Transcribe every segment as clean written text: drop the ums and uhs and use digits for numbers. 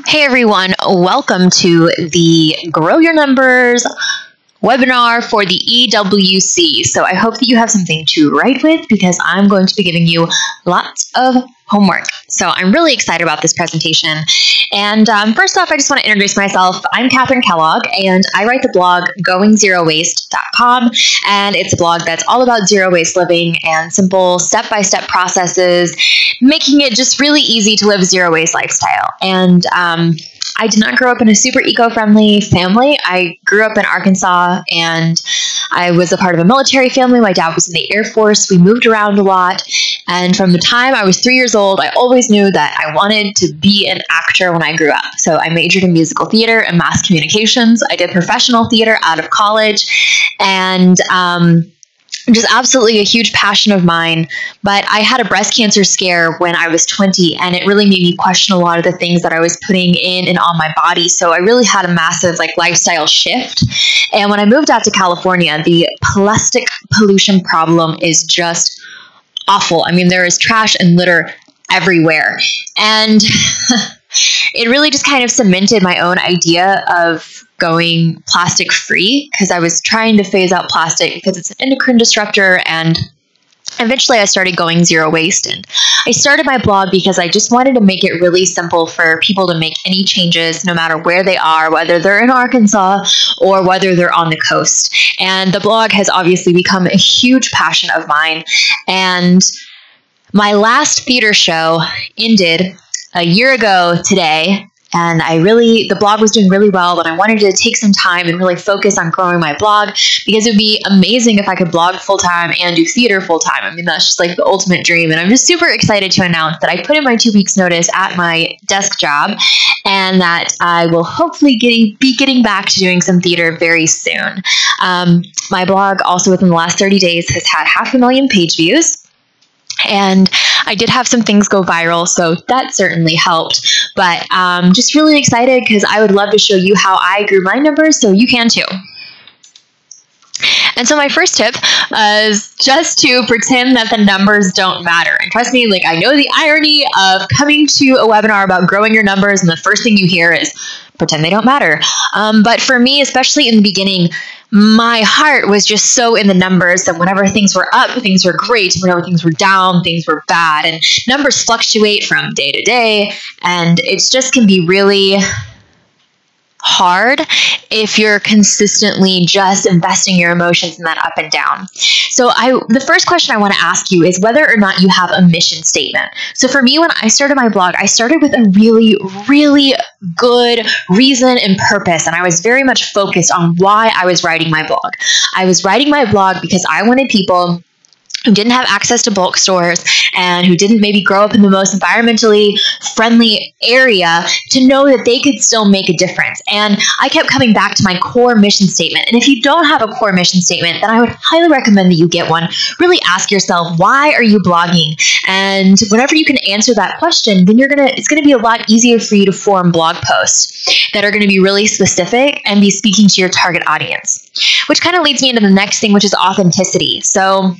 Hey everyone, welcome to the Grow Your Numbers webinar for the EWC. So I hope that you have something to write with because I'm going to be giving you lots of homework. So I'm really excited about this presentation. And first off, I just want to introduce myself. I'm Catherine Kellogg, and I write the blog goingzerowaste.com. And it's a blog that's all about zero waste living and simple step-by-step processes, making it just really easy to live a zero waste lifestyle. And I did not grow up in a super eco-friendly family. I grew up in Arkansas, and I was a part of a military family. My dad was in the Air Force. We moved around a lot. And from the time I was 3 years old, I always knew that I wanted to be an actor when I grew up. So I majored in musical theater and mass communications. I did professional theater out of college, and just absolutely a huge passion of mine. But I had a breast cancer scare when I was 20, and it really made me question a lot of the things that I was putting in and on my body. So I really had a massive lifestyle shift. And when I moved out to California, the plastic pollution problem is just awful. I mean, there is trash and litter everywhere. And it really just kind of cemented my own idea of going plastic free, because I was trying to phase out plastic because it's an endocrine disruptor. And eventually I started going zero waste. And I started my blog because I just wanted to make it really simple for people to make any changes, no matter where they are, whether they're in Arkansas or whether they're on the coast. And the blog has obviously become a huge passion of mine. And my last theater show ended a year ago today. And the blog was doing really well, but I wanted to take some time and really focus on growing my blog, because it would be amazing if I could blog full-time and do theater full-time. I mean, that's just like the ultimate dream. And I'm just super excited to announce that I put in my 2 weeks notice at my desk job, and that I will hopefully be getting back to doing some theater very soon. My blog also within the last 30 days has had 500,000 page views. And I did have some things go viral, so that certainly helped. But just really excited because I would love to show you how I grew my numbers so you can too. And so my first tip is just to pretend that the numbers don't matter. And trust me, I know the irony of coming to a webinar about growing your numbers, and the first thing you hear is pretend they don't matter. But for me, especially in the beginning, my heart was just so in the numbers that whenever things were up, things were great. Whenever things were down, things were bad. And numbers fluctuate from day to day, and it just can be really hard if you're consistently just investing your emotions in that up and down. So the first question I want to ask you is whether or not you have a mission statement. So for me, when I started my blog, I started with a really, really good reason and purpose. And I was very much focused on why I was writing my blog. I was writing my blog because I wanted people who didn't have access to bulk stores and who didn't maybe grow up in the most environmentally friendly area to know that they could still make a difference. And I kept coming back to my core mission statement. And if you don't have a core mission statement, then I would highly recommend that you get one. Really ask yourself, why are you blogging? And whenever you can answer that question, then it's going to be a lot easier for you to form blog posts that are going to be really specific and be speaking to your target audience. Which kind of leads me into the next thing, which is authenticity. So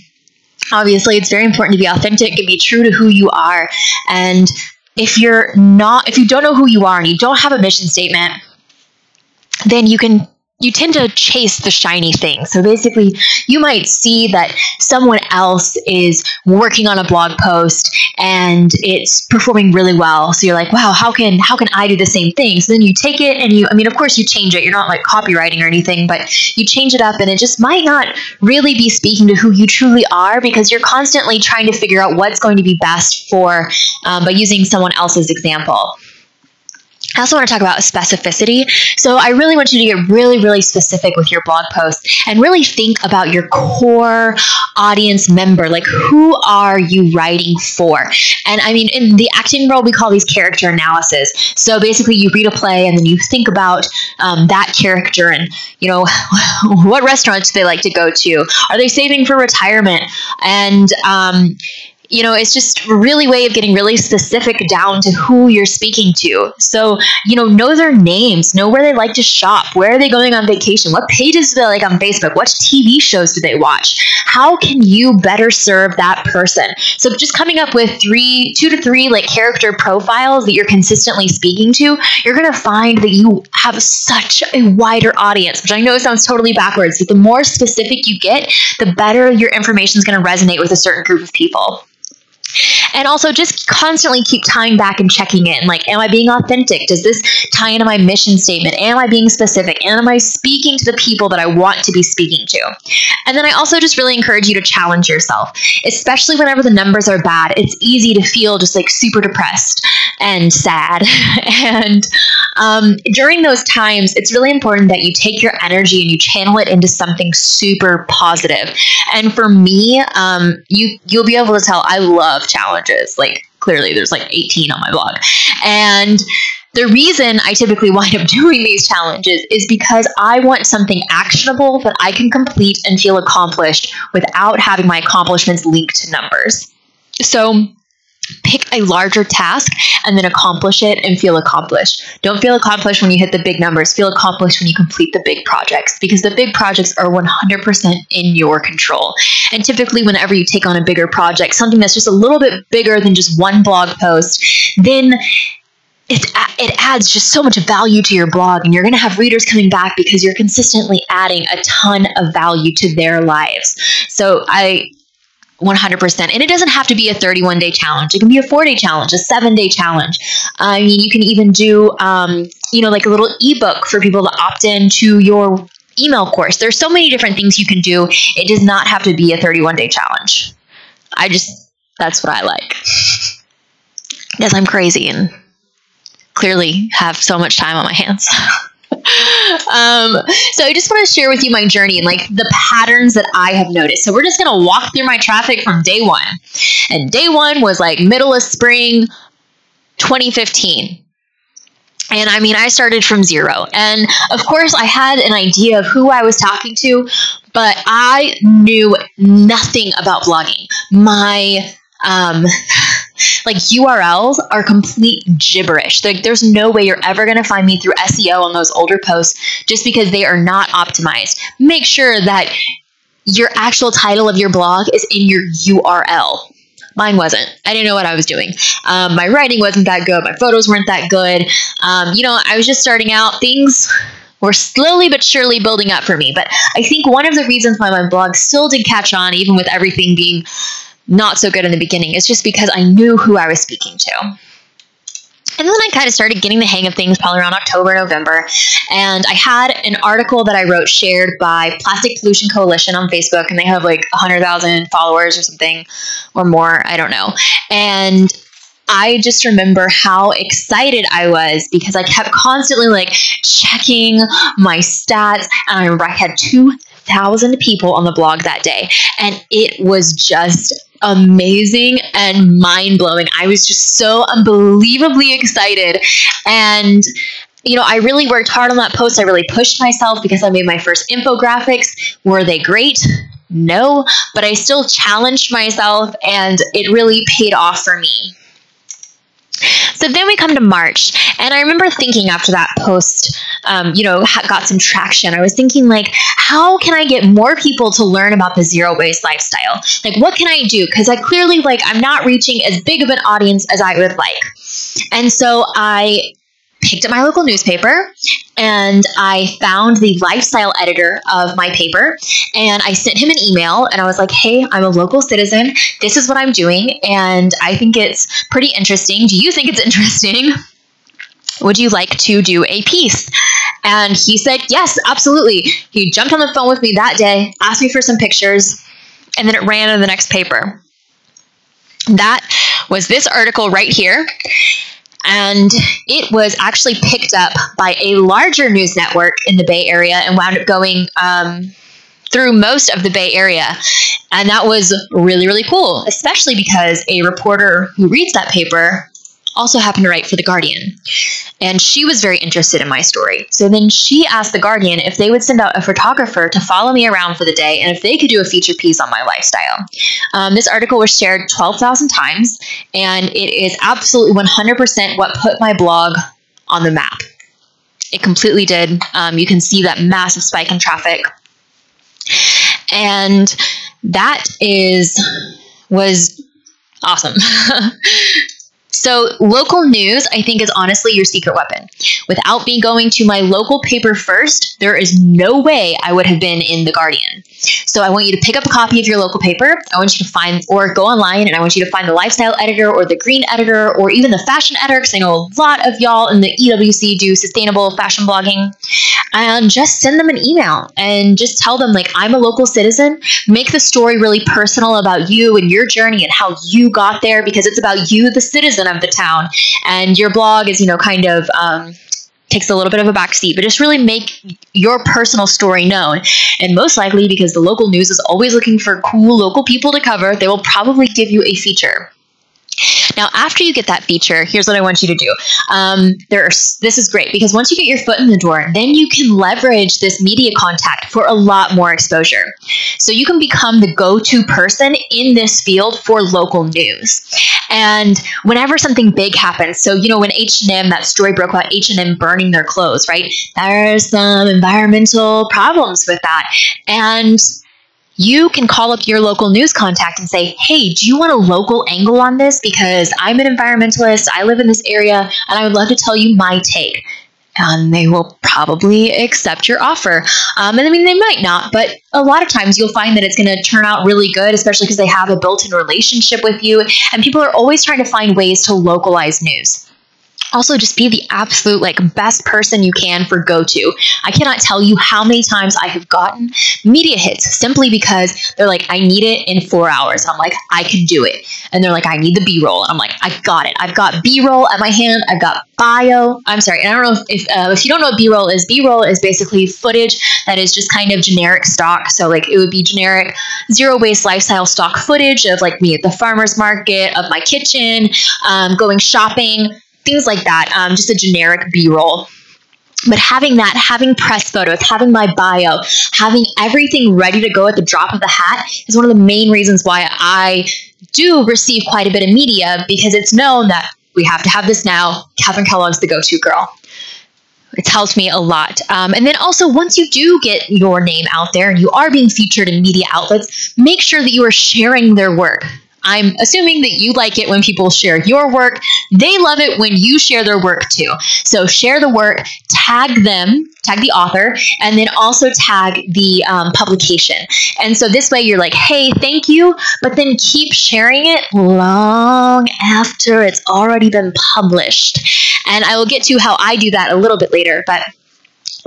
obviously, it's very important to be authentic and be true to who you are. And if you don't know who you are and you don't have a mission statement, then you tend to chase the shiny thing. So basically, you might see that someone else is working on a blog post and it's performing really well. So you're like, wow, how can I do the same thing? So then you take it and of course you change it. You're not copywriting or anything, but you change it up, and it just might not really be speaking to who you truly are, because you're constantly trying to figure out what's going to be best by using someone else's example. I also want to talk about specificity. So I really want you to get really, really specific with your blog post and really think about your core audience member. Who are you writing for? And I mean, in the acting world, we call these character analysis. So basically you read a play and then you think about that character and, what restaurants do they like to go to? Are they saving for retirement? And it's just really way of getting really specific down to who you're speaking to. So, know their names, know where they like to shop, where are they going on vacation, what pages do they like on Facebook, what TV shows do they watch, how can you better serve that person? So just coming up with 2 to 3 like character profiles that you're consistently speaking to, you're going to find that you have such a wider audience, which I know sounds totally backwards, but the more specific you get, the better your information is going to resonate with a certain group of people. And also just constantly keep tying back and checking in. Like, am I being authentic? Does this tie into my mission statement? Am I being specific? And am I speaking to the people that I want to be speaking to? And then I also just really encourage you to challenge yourself, especially whenever the numbers are bad. It's easy to feel just like super depressed and sad. And during those times, it's really important that you take your energy and you channel it into something super positive. And for me, you'll be able to tell I love challenges. Like, clearly there's like 18 on my blog. And the reason I typically wind up doing these challenges is because I want something actionable that I can complete and feel accomplished without having my accomplishments linked to numbers. So pick a larger task and then accomplish it and feel accomplished. Don't feel accomplished when you hit the big numbers. Feel accomplished when you complete the big projects, because the big projects are 100% in your control. And typically whenever you take on a bigger project, something that's just a little bit bigger than just one blog post, then it adds just so much value to your blog, and you're going to have readers coming back because you're consistently adding a ton of value to their lives. So 100%. And it doesn't have to be a 31-day challenge. It can be a 4-day challenge, a 7-day challenge. I mean, you can even do, like a little ebook for people to opt in to your email course. There's so many different things you can do. It does not have to be a 31-day challenge. That's what I like. Because I'm crazy and clearly have so much time on my hands. So I just want to share with you my journey and like the patterns that I have noticed. So we're just going to walk through my traffic from day one. And day one was like middle of spring 2015. And I mean, I started from 0. And of course I had an idea of who I was talking to, but I knew nothing about blogging. My like URLs are complete gibberish. Like, there's no way you're ever going to find me through SEO on those older posts just because they are not optimized. Make sure that your actual title of your blog is in your URL. Mine wasn't. I didn't know what I was doing. My writing wasn't that good. My photos weren't that good. I was just starting out. Things were slowly but surely building up for me. But I think one of the reasons why my blog still did catch on, even with everything being not so good in the beginning, is just because I knew who I was speaking to. And then I kind of started getting the hang of things probably around October, November. And I had an article that I wrote shared by Plastic Pollution Coalition on Facebook, and they have like 100,000 followers or something or more. I don't know. And I just remember how excited I was because I kept constantly like checking my stats. And I remember I had 2,000 people on the blog that day. And it was just amazing and mind-blowing. I was just so unbelievably excited. And I really worked hard on that post. I really pushed myself because I made my first infographics. Were they great? No, but I still challenged myself, and it really paid off for me. So then we come to March, and I remember thinking after that post, got some traction. I was thinking, like, how can I get more people to learn about the zero-waste lifestyle? Like, what can I do? Because I clearly, I'm not reaching as big of an audience as I would like. And so I picked up my local newspaper, and I found the lifestyle editor of my paper, and I sent him an email, and I was like, hey, I'm a local citizen. This is what I'm doing, and I think it's pretty interesting. Do you think it's interesting? Would you like to do a piece? And he said, yes, absolutely. He jumped on the phone with me that day, asked me for some pictures, and then it ran in the next paper. That was this article right here. And it was actually picked up by a larger news network in the Bay Area and wound up going through most of the Bay Area. And that was really, really cool, especially because a reporter who reads that paper also happened to write for The Guardian. And she was very interested in my story. So then she asked The Guardian if they would send out a photographer to follow me around for the day and if they could do a feature piece on my lifestyle. This article was shared 12,000 times, and it is absolutely 100% what put my blog on the map. It completely did. You can see that massive spike in traffic. And that was awesome. So local news, I think, is honestly your secret weapon. Without me going to my local paper first, there is no way I would have been in The Guardian. So I want you to pick up a copy of your local paper. I want you to find, or go online, and I want you to find the lifestyle editor or the green editor or even the fashion editor, because I know a lot of y'all in the EWC do sustainable fashion blogging. And just send them an email and just tell them, like, I'm a local citizen. Make the story really personal about you and your journey and how you got there, because it's about you, the citizen of the town. And your blog is, kind of takes a little bit of a backseat, but just really make your personal story known. And most likely, because the local news is always looking for cool local people to cover, they will probably give you a feature. Now, after you get that feature, here's what I want you to do. This is great, because once you get your foot in the door, then you can leverage this media contact for a lot more exposure. So you can become the go-to person in this field for local news. And whenever something big happens, so, when H&M, that story broke about H&M burning their clothes, right? There's some environmental problems with that. And you can call up your local news contact and say, hey, do you want a local angle on this? Because I'm an environmentalist, I live in this area, and I would love to tell you my take. And they will probably accept your offer. And I mean, they might not, but a lot of times you'll find that it's going to turn out really good, especially because they have a built-in relationship with you. And people are always trying to find ways to localize news. Also, just be the absolute best person you can for go-to. I cannot tell you how many times I have gotten media hits simply because they're like, I need it in 4 hours. And I'm like, I can do it. And they're like, I need the B-roll. And I'm like, I got it. I've got B-roll at my hand. I've got bio. I'm sorry. And I don't know if you don't know what B-roll is basically footage that is just kind of generic stock. So it would be generic zero-waste lifestyle stock footage of me at the farmer's market, of my kitchen, going shopping, things like that, just a generic B-roll. But having press photos, having my bio, having everything ready to go at the drop of the hat is one of the main reasons why I do receive quite a bit of media, because it's known that we have to have this now. Catherine Kellogg's the go-to girl. It's helped me a lot. And then also, once you do get your name out there and you are being featured in media outlets, make sure that you are sharing their work. I'm assuming that you like it when people share your work. They love it when you share their work too. So share the work, tag them, tag the author, and then also tag the publication. And so this way you're like, hey, thank you, but then keep sharing it long after it's already been published. And I will get to how I do that a little bit later, but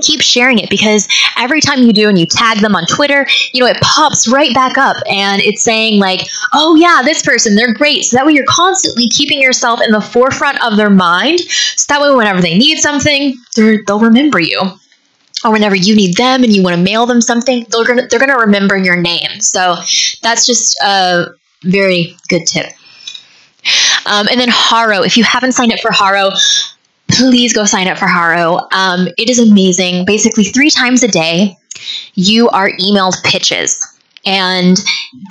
keep sharing it, because every time you do and you tag them on Twitter, it pops right back up and it's saying oh yeah, this person, they're great. So that way you're constantly keeping yourself in the forefront of their mind. So that way whenever they need something, they'll remember you. Or whenever you need them and you want to mail them something, they're gonna remember your name. So that's just a very good tip. And then HARO, if you haven't signed up for HARO, please go sign up for HARO. It is amazing. Basically, 3 times a day, you are emailed pitches. And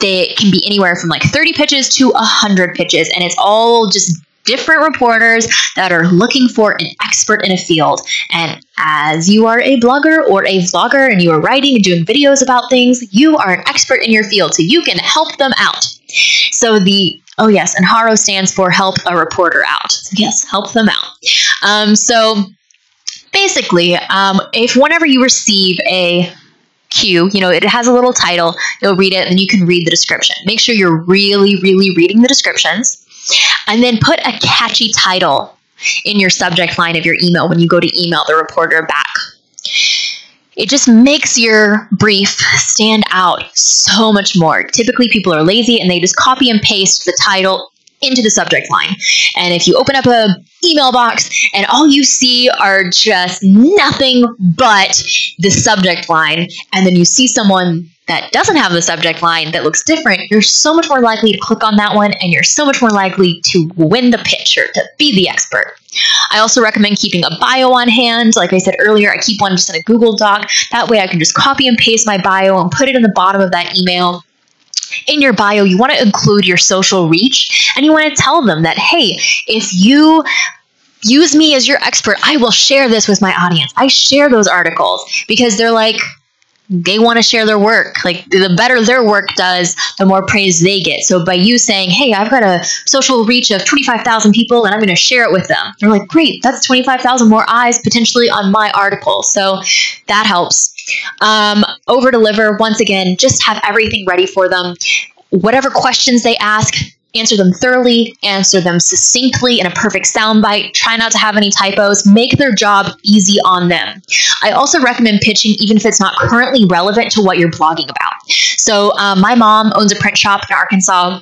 they can be anywhere from 30 pitches to 100 pitches. And it's all just different reporters that are looking for an expert in a field. And as you are a blogger or a vlogger and you are writing and doing videos about things, you are an expert in your field, so you can help them out. So and HARO stands for Help a Reporter Out. So yes, help them out. So basically, whenever you receive a Q, it has a little title, you'll read it and you can read the description. Make sure you're really, really reading the descriptions, and then put a catchy title in your subject line of your email when you go to email the reporter back. It just makes your brief stand out so much more. Typically, people are lazy and they just copy and paste the title into the subject line. And if you open up a email box and all you see are just nothing but the subject line, and then you see someone that doesn't have the subject line that looks different, you're so much more likely to click on that one, and you're so much more likely to win the pitch or to be the expert. I also recommend keeping a bio on hand. Like I said earlier, I keep one just in a Google Doc. That way I can just copy and paste my bio and put it in the bottom of that email. In your bio, you want to include your social reach, and you want to tell them that, hey, if you use me as your expert, I will share this with my audience. I share those articles because they're like, they want to share their work. Like, the better their work does, the more praise they get. So by you saying, hey, I've got a social reach of 25,000 people and I'm going to share it with them, they're like, great, that's 25,000 more eyes potentially on my article. So that helps. Over deliver, once again, just have everything ready for them. Whatever questions they ask, answer them thoroughly, answer them succinctly in a perfect soundbite. Try not to have any typos. Make their job easy on them. I also recommend pitching even if it's not currently relevant to what you're blogging about. So my mom owns a print shop in Arkansas.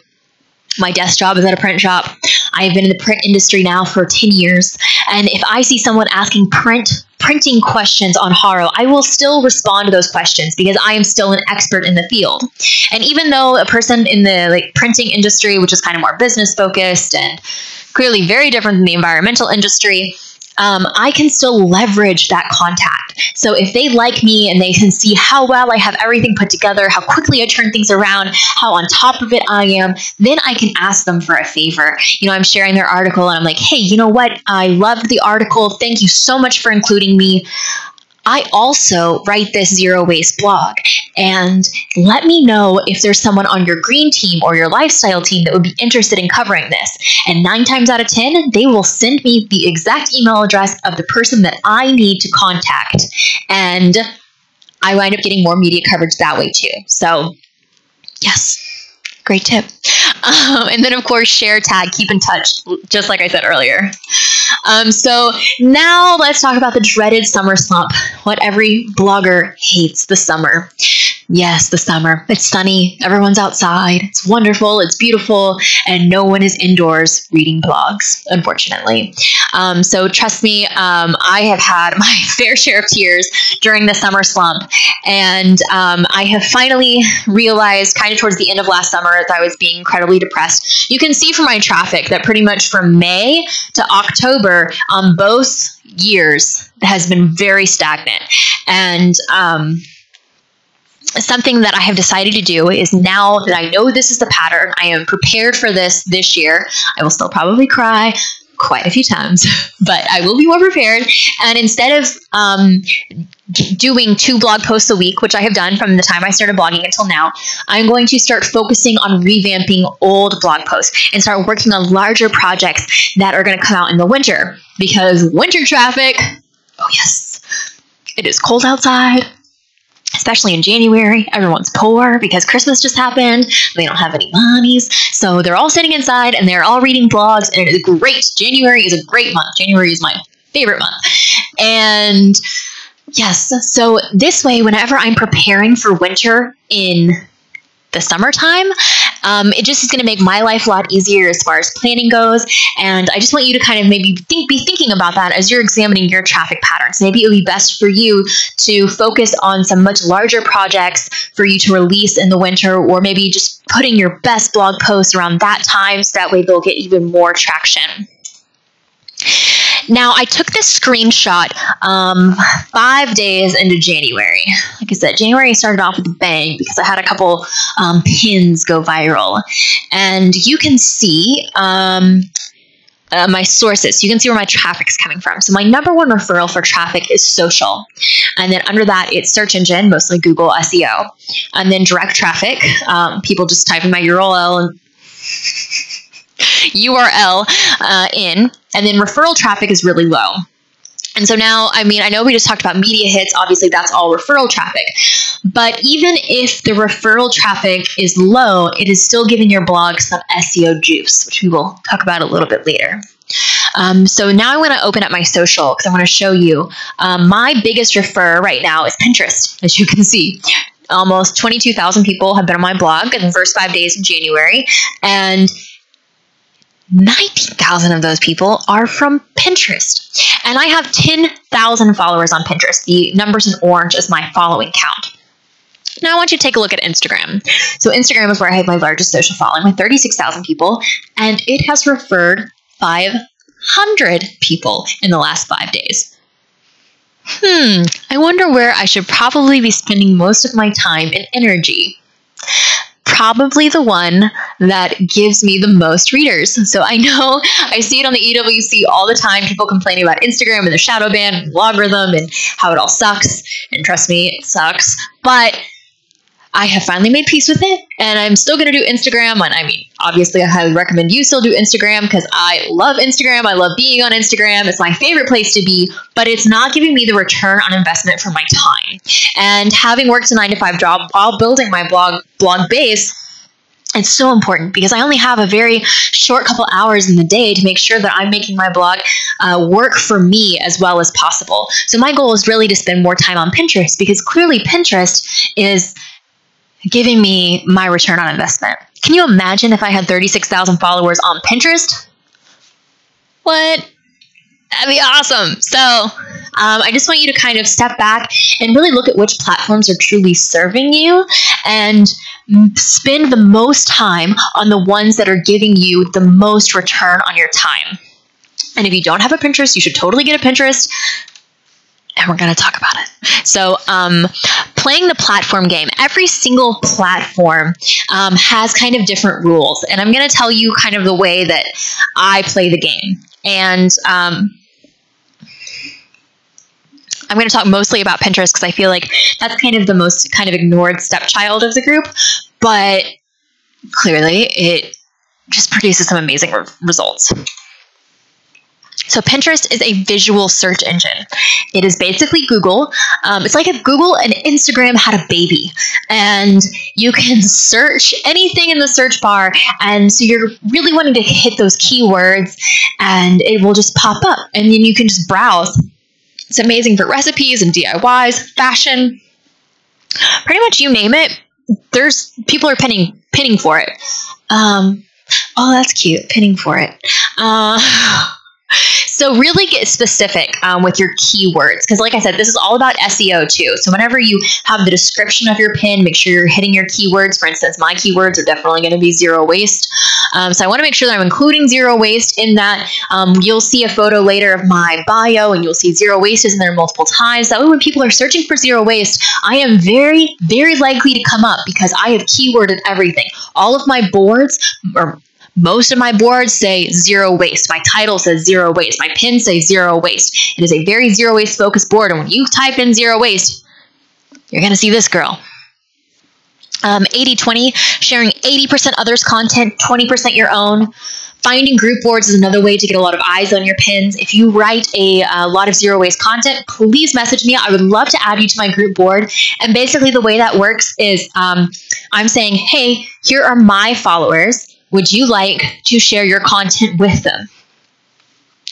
My desk job is at a print shop. I've been in the print industry now for 10 years. And if I see someone asking printing questions on HARO, I will still respond to those questions because I am still an expert in the field. And even though a person in the printing industry, which is kind of more business focused and clearly very different than the environmental industry, I can still leverage that contact. So if they like me and they can see how well I have everything put together, how quickly I turn things around, how on top of it I am, then I can ask them for a favor. You know, I'm sharing their article and I'm like, hey, you know what? I loved the article. Thank you so much for including me. I also write this zero waste blog, and let me know if there's someone on your green team or your lifestyle team that would be interested in covering this. And 9 times out of 10, they will send me the exact email address of the person that I need to contact. And I wind up getting more media coverage that way too. So yes, great tip. And then of course, share, tag, keep in touch, just like I said earlier. So now let's talk about the dreaded summer slump, what every blogger hates, the summer. Yes, the summer. It's sunny, everyone's outside, it's wonderful, it's beautiful, and no one is indoors reading blogs, unfortunately. So trust me, I have had my fair share of tears during the summer slump, and I have finally realized kind of towards the end of last summer as I was being incredibly depressed. You can see from my traffic that pretty much from May to October on both years has been very stagnant. And something that I have decided to do is, now that I know this is the pattern, I am prepared for this year. I will still probably cry quite a few times, but I will be more prepared. And instead of doing 2 blog posts a week, which I have done from the time I started blogging until now, I'm going to start focusing on revamping old blog posts and start working on larger projects that are going to come out in the winter, because winter traffic, oh yes, it is cold outside. Especially in January, everyone's poor because Christmas just happened. They don't have any monies. So they're all sitting inside and they're all reading blogs, and it is great. January is a great month. January is my favorite month. And yes, so this way, whenever I'm preparing for winter in the summertime, it just is going to make my life a lot easier as far as planning goes. And I just want you to kind of maybe be thinking about that as you're examining your traffic patterns. Maybe it would be best for you to focus on some much larger projects for you to release in the winter, or maybe just putting your best blog posts around that time so that way they'll get even more traction. Now, I took this screenshot 5 days into January. Like I said, January started off with a bang because I had a couple pins go viral. And you can see my sources. You can see where my traffic is coming from. So my number 1 referral for traffic is social. And then under that, it's search engine, mostly Google SEO. And then direct traffic, people just typing my URL in, and then referral traffic is really low. And so now, I mean, I know we just talked about media hits. Obviously, that's all referral traffic. But even if the referral traffic is low, it is still giving your blog some SEO juice, which we will talk about a little bit later. So now I want to open up my social because I want to show you my biggest refer right now is Pinterest, as you can see. Almost 22,000 people have been on my blog in the first 5 days of January. And 90,000 of those people are from Pinterest. And I have 10,000 followers on Pinterest. The numbers in orange is my following count. Now I want you to take a look at Instagram. So Instagram is where I have my largest social following with 36,000 people, and it has referred 500 people in the last 5 days. I wonder where I should probably be spending most of my time and energy. Probably the one that gives me the most readers. So I know I see it on the EWC all the time, people complaining about Instagram and the shadow ban and the logarithm and how it all sucks. And trust me, it sucks. But I have finally made peace with it, and I'm still going to do Instagram. And I mean, obviously, I highly recommend you still do Instagram because I love Instagram. I love being on Instagram. It's my favorite place to be, but it's not giving me the return on investment for my time. And having worked a 9-to-5 job while building my blog base, it's so important because I only have a very short couple hours in the day to make sure that I'm making my blog work for me as well as possible. So my goal is really to spend more time on Pinterest because clearly Pinterest is giving me my return on investment. Can you imagine if I had 36,000 followers on Pinterest? What? That'd be awesome. So I just want you to kind of step back and really look at which platforms are truly serving you and spend the most time on the ones that are giving you the most return on your time. And if you don't have a Pinterest, you should totally get a Pinterest. And we're going to talk about it. So playing the platform game, every single platform has kind of different rules. And I'm going to tell you kind of the way that I play the game. And I'm going to talk mostly about Pinterest because I feel like that's kind of the most kind of ignored stepchild of the group. But clearly it just produces some amazing results. So Pinterest is a visual search engine. It is basically Google. It's like if Google and Instagram had a baby, and you can search anything in the search bar. And so you're really wanting to hit those keywords and it will just pop up and then you can just browse. It's amazing for recipes and DIYs, fashion, pretty much you name it. There's people are pinning for it. Oh, that's cute. Pinning for it. So really get specific with your keywords because like I said, this is all about SEO too. So whenever you have the description of your pin, make sure you're hitting your keywords. For instance, my keywords are definitely going to be zero waste. So I want to make sure that I'm including zero waste in that. You'll see a photo later of my bio and you'll see zero waste is in there multiple times. That way when people are searching for zero waste, I am very, very likely to come up because I have keyworded everything. All of my boards or most of my boards say zero waste. My title says zero waste. My pin says zero waste. It is a very zero waste focused board. And when you type in zero waste, you're going to see this girl. 80-20, sharing 80% others' content, 20% your own. Finding group boards is another way to get a lot of eyes on your pins. If you write a lot of zero waste content, please message me. I would love to add you to my group board. And basically the way that works is I'm saying, hey, here are my followers. Would you like to share your content with them?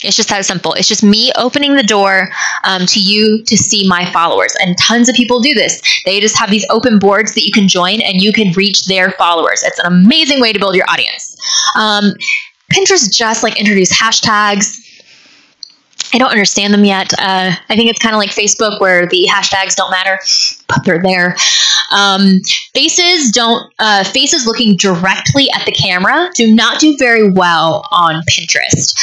It's just that simple. It's just me opening the door to you to see my followers. And tons of people do this. They just have these open boards that you can join and you can reach their followers. It's an amazing way to build your audience. Pinterest just like introduced hashtags. I don't understand them yet. I think it's kind of like Facebook where the hashtags don't matter, but they're there. Faces looking directly at the camera do not do very well on Pinterest.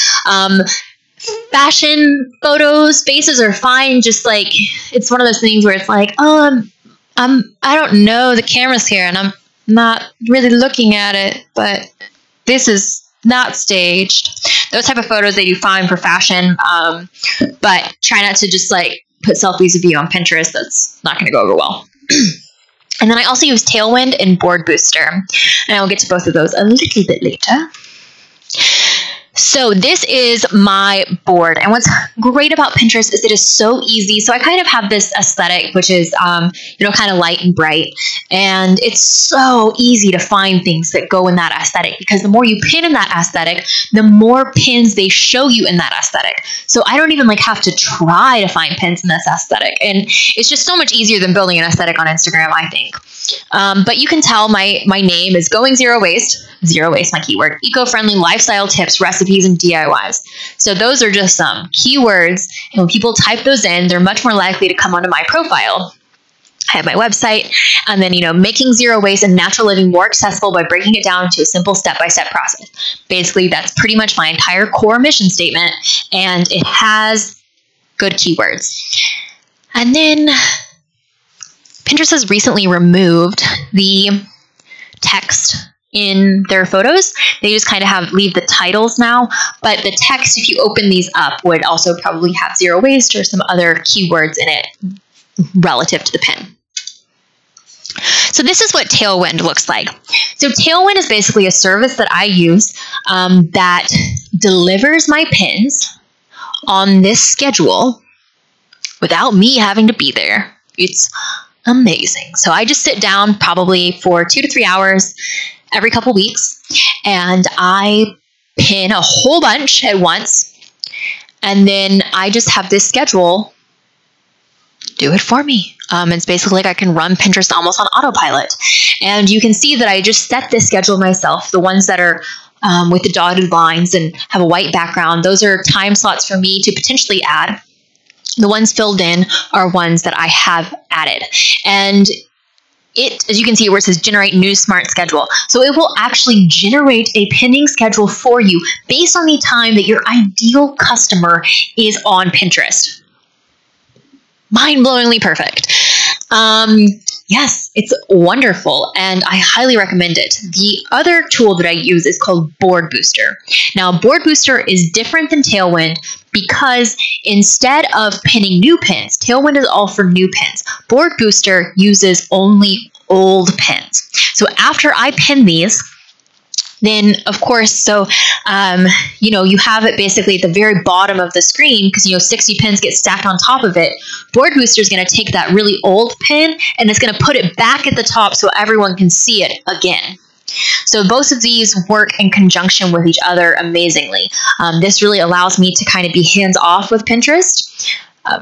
Fashion photos, faces are fine. Just like, it's one of those things where it's like, oh, I don't know, the camera's here and I'm not really looking at it, but this is not staged. Those type of photos they do fine for fashion, but try not to just like put selfies of you on Pinterest. That's not going to go over well. And then I also use Tailwind and Board Booster, and I will get to both of those a little bit later. So this is my board, and what's great about Pinterest is it is so easy. So I kind of have this aesthetic, which is, kind of light and bright, And it's so easy to find things that go in that aesthetic, because the more you pin in that aesthetic, the more pins they show you in that aesthetic. So I don't even like have to try to find pins in this aesthetic. And it's just so much easier than building an aesthetic on Instagram, I think. But you can tell my name is Going Zero Waste. Zero waste, my keyword. Eco-friendly lifestyle tips, recipes, and DIYs. So those are just some keywords. And when people type those in, they're much more likely to come onto my profile. I have my website, and then, making zero waste and natural living more accessible by breaking it down into a simple step-by-step process. Basically, that's pretty much my entire core mission statement, and it has good keywords. And then Pinterest has recently removed the text in their photos. They just kind of leave the titles now, but the text, if you open these up, would also probably have zero waste or some other keywords in it relative to the pin. So this is what Tailwind looks like. So Tailwind is basically a service that I use that delivers my pins on this schedule without me having to be there. It's amazing. So I just sit down probably for 2 to 3 hours every couple weeks, and I pin a whole bunch at once, and then I just have this schedule do it for me. It's basically like I can run Pinterest almost on autopilot. And you can see that I just set this schedule myself. The ones that are with the dotted lines and have a white background, those are time slots for me to potentially add. The ones filled in are ones that I have added. And it, as you can see where it says generate new smart schedule. So it will actually generate a pinning schedule for you based on the time that your ideal customer is on Pinterest. Mind-blowingly perfect. Yes, it's wonderful, and I highly recommend it. The other tool that I use is called Board Booster. Now, Board Booster is different than Tailwind because instead of pinning new pins, Tailwind is all for new pins. Board Booster uses only old pins. So after I pin these, then, of course, you have it basically at the very bottom of the screen because, 60 pins get stacked on top of it. Board Booster is going to take that really old pin and it's going to put it back at the top so everyone can see it again. So both of these work in conjunction with each other amazingly. This really allows me to kind of be hands-off with Pinterest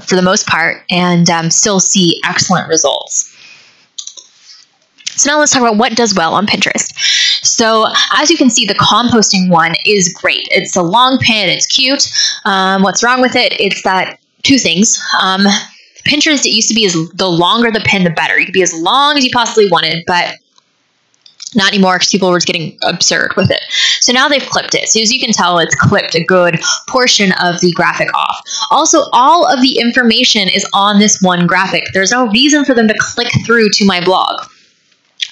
for the most part and still see excellent results. So now let's talk about what does well on Pinterest. So as you can see, the composting one is great. It's a long pin. It's cute. What's wrong with it? It's that two things. Pinterest, it used to be the longer the pin, the better. You could be as long as you possibly wanted, but not anymore because people were just getting absurd with it. So now they've clipped it. So as you can tell, it's clipped a good portion of the graphic off. Also, all of the information is on this one graphic. There's no reason for them to click through to my blog,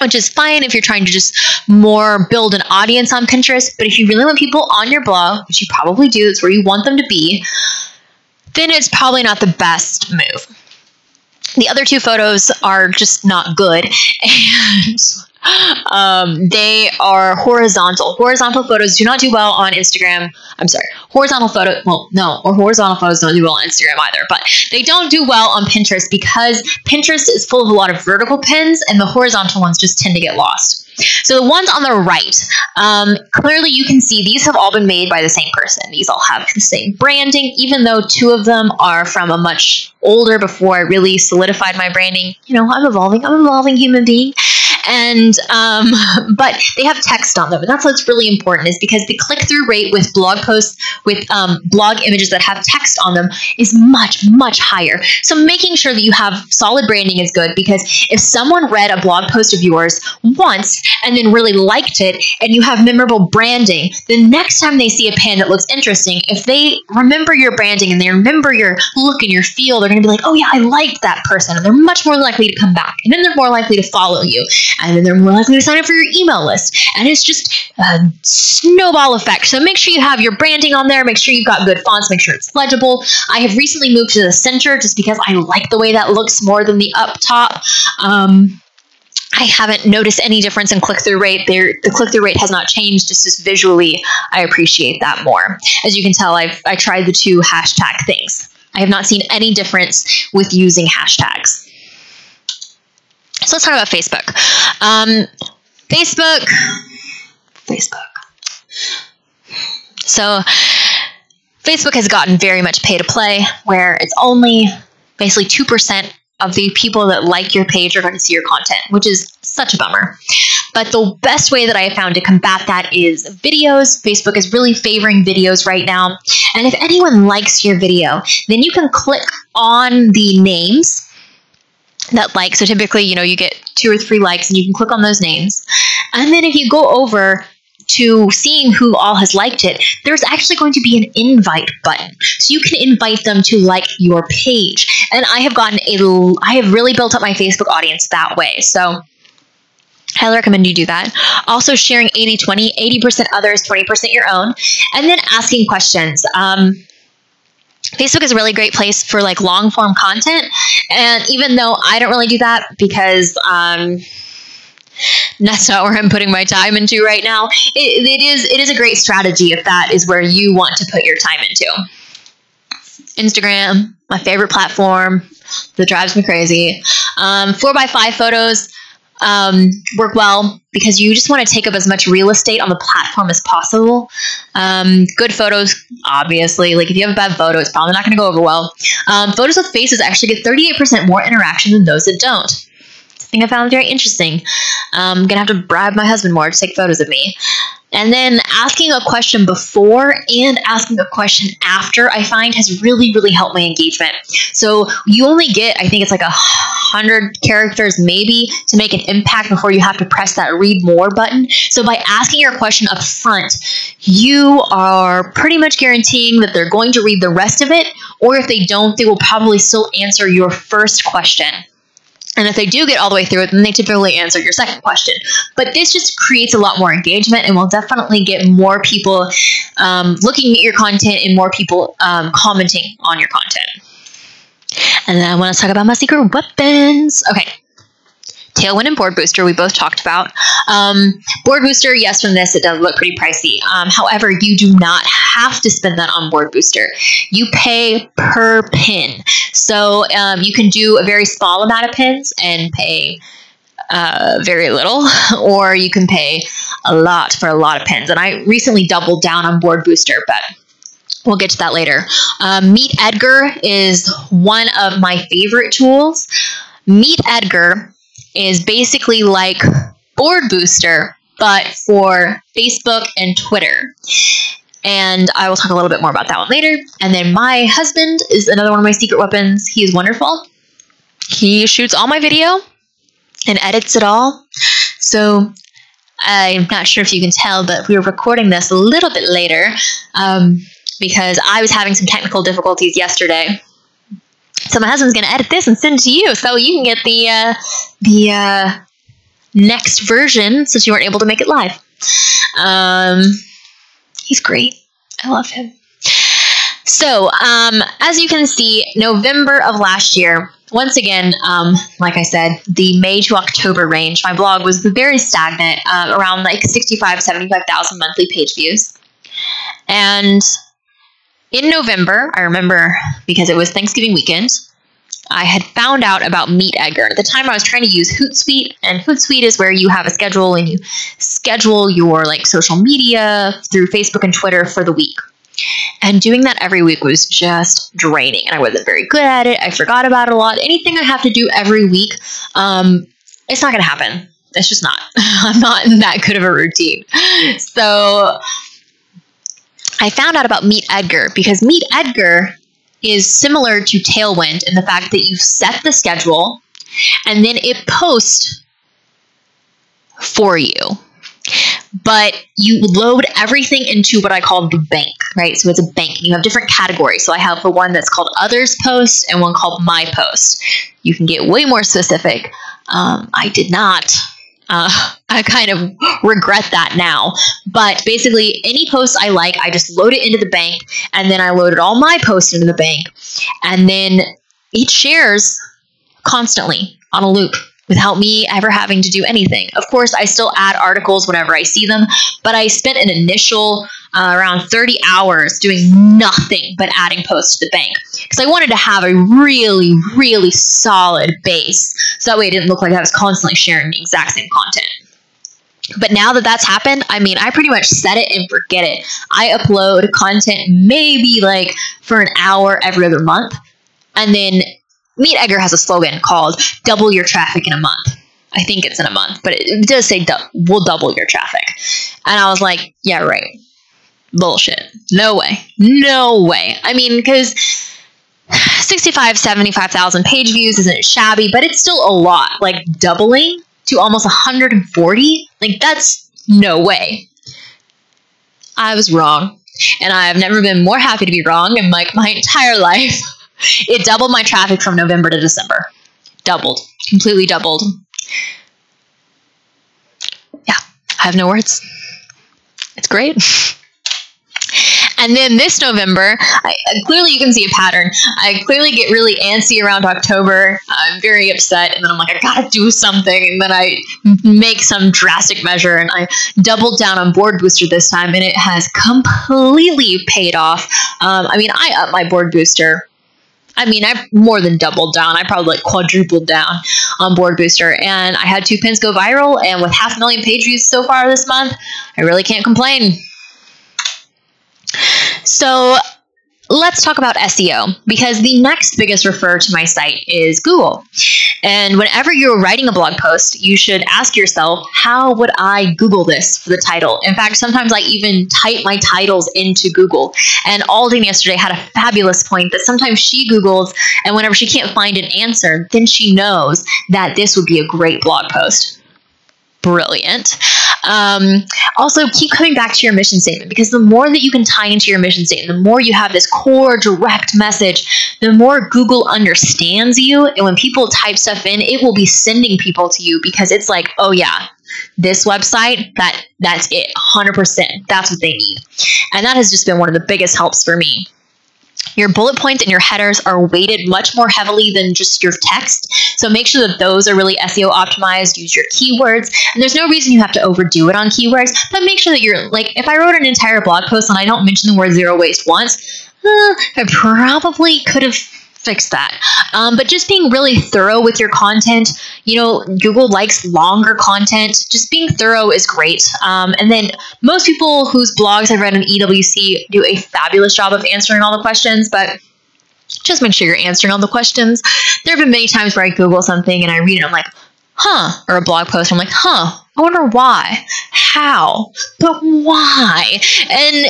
which is fine if you're trying to just more build an audience on Pinterest. But if you really want people on your blog, which you probably do, it's where you want them to be, then it's probably not the best move. The other two photos are just not good, and they are horizontal. Horizontal photos do not do well on Instagram. I'm sorry, horizontal photos don't do well on Instagram either, but they don't do well on Pinterest because Pinterest is full of a lot of vertical pins and the horizontal ones just tend to get lost. So the ones on the right, clearly you can see these have all been made by the same person. These all have the same branding, even though two of them are from a much older before I really solidified my branding. I'm evolving human being. And, but they have text on them. And that's what's really important is because the click-through rate with blog posts, with blog images that have text on them is much, much higher. So making sure that you have solid branding is good because if someone read a blog post of yours once and then really liked it and you have memorable branding, the next time they see a pin that looks interesting, if they remember your branding and they remember your look and your feel, they're going to be like, oh yeah, I liked that person. And they're much more likely to come back. And then they're more likely to follow you. And then they're more likely to sign up for your email list. And it's just a snowball effect. So make sure you have your branding on there. Make sure you've got good fonts. Make sure it's legible. I have recently moved to the center just because I like the way that looks more than the up top. I haven't noticed any difference in click-through rate. The click-through rate has not changed. Just visually, I appreciate that more. As you can tell, I tried the two hashtag things. I have not seen any difference with using hashtags. So let's talk about Facebook. Facebook. So Facebook has gotten very much pay to play, where it's only basically 2% of the people that like your page are going to see your content, which is such a bummer. But the best way that I have found to combat that is videos. Facebook is really favoring videos right now. And if anyone likes your video, then you can click on the names that like. So typically, you get 2 or 3 likes and you can click on those names. And then if you go over to seeing who all has liked it, there's actually going to be an invite button. So you can invite them to like your page. And I have really built up my Facebook audience that way. So I highly recommend you do that. Also sharing 80-20, 80% others, 20% your own. And then asking questions. Facebook is a really great place for like long form content. And even though I don't really do that because that's not where I'm putting my time into right now, it is a great strategy if that is where you want to put your time into. Instagram, my favorite platform that drives me crazy. 4x5 photos work well because you just want to take up as much real estate on the platform as possible. Good photos, obviously. Like if you have a bad photo, it's probably not going to go over well. Photos with faces actually get 38% more interaction than those that don't. Thing I found very interesting. I'm going to have to bribe my husband more to take photos of me. And then asking a question before and asking a question after, I find has really, really helped my engagement. So you only get, I think it's like 100 characters maybe to make an impact before you have to press that read more button. So by asking your question up front, you are pretty much guaranteeing that they're going to read the rest of it. Or if they don't, they will probably still answer your first question. And if they do get all the way through it, then they typically answer your second question. But this just creates a lot more engagement and will definitely get more people looking at your content and more people commenting on your content. And then I want to talk about my secret weapons. Okay. Tailwind and Board Booster, we both talked about. Board Booster, yes, from this, it does look pretty pricey. However, you do not have to spend that on Board Booster. You pay per pin. So you can do a very small amount of pins and pay very little, or you can pay a lot for a lot of pins. And I recently doubled down on Board Booster, but we'll get to that later. Meet Edgar is one of my favorite tools. Meet Edgar is basically like Board Booster, but for Facebook and Twitter. And I will talk a little bit more about that one later. And then my husband is another one of my secret weapons. He is wonderful. He shoots all my video and edits it all. So I'm not sure if you can tell, but we were recording this a little bit later because I was having some technical difficulties yesterday. So my husband's going to edit this and send it to you so you can get the next version since you weren't able to make it live. He's great. I love him. So as you can see, November of last year, once again, like I said, the May to October range, my blog was very stagnant, around like 65, 75,000 monthly page views. And in November, I remember because it was Thanksgiving weekend, I had found out about Meet Edgar. At the time, I was trying to use Hootsuite, and Hootsuite is where you have a schedule and you schedule your like social media through Facebook and Twitter for the week. And doing that every week was just draining, and I wasn't very good at it. I forgot about it a lot. Anything I have to do every week, it's not going to happen. It's just not. I'm not in that good of a routine. So I found out about Meet Edgar because Meet Edgar is similar to Tailwind in the fact that you set the schedule and then it posts for you. But you load everything into what I call the bank, right? So it's a bank. You have different categories. So I have the one that's called Others Post and one called My Post. You can get way more specific. I did not. I kind of regret that now. But basically, any post I like, I just load it into the bank, and then I loaded all my posts into the bank, and then it shares constantly on a loop without me ever having to do anything. Of course, I still add articles whenever I see them, but I spent an initial around 30 hours doing nothing but adding posts to the bank, because I wanted to have a really, really solid base, so that way it didn't look like I was constantly sharing the exact same content. But now that that's happened, I mean, I pretty much set it and forget it. I upload content maybe like for an hour every other month. And then Meet Edgar has a slogan called double your traffic in a month. I think it's in a month, but it does say we'll double your traffic. And I was like, yeah, right. Bullshit. No way. No way. I mean, because 65, 75,000 page views isn't shabby, but it's still a lot. Like doubling to almost 140, like that's no way. I was wrong, and I have never been more happy to be wrong in like my entire life. It doubled my traffic from November to December. Doubled, completely doubled. Yeah, I have no words. It's great. And then this November, clearly you can see a pattern. I clearly get really antsy around October. I'm very upset. And then I'm like, I gotta do something. And then I make some drastic measure. And I doubled down on Board Booster this time. And it has completely paid off. I mean, I upped my Board Booster. I mean, I've more than doubled down. I probably like quadrupled down on Board Booster. And I had 2 pins go viral. And with 500,000 page views so far this month, I really can't complain. So let's talk about SEO, because the next biggest refer to my site is Google. And whenever you're writing a blog post, you should ask yourself, how would I Google this for the title? In fact, sometimes I even type my titles into Google. And Alden yesterday had a fabulous point that sometimes she Googles, and whenever she can't find an answer, then she knows that this would be a great blog post. Brilliant. Also, keep coming back to your mission statement, because the more that you can tie into your mission statement, the more you have this core direct message, the more Google understands you. And when people type stuff in, it will be sending people to you, because it's like, oh yeah, this website, that's it, 100%. That's what they need. And that has just been one of the biggest helps for me. Your bullet points and your headers are weighted much more heavily than just your text. So make sure that those are really SEO optimized. Use your keywords. And there's no reason you have to overdo it on keywords, but make sure that you're like, if I wrote an entire blog post and I don't mention the word zero waste once, I probably could have fixed that. But just being really thorough with your content, you know, Google likes longer content. Just being thorough is great. And then most people whose blogs I've read on EWC do a fabulous job of answering all the questions, but just make sure you're answering all the questions. There have been many times where I Google something and I read it, I'm like, huh, or a blog post, I'm like, huh, I wonder why, how, but why? And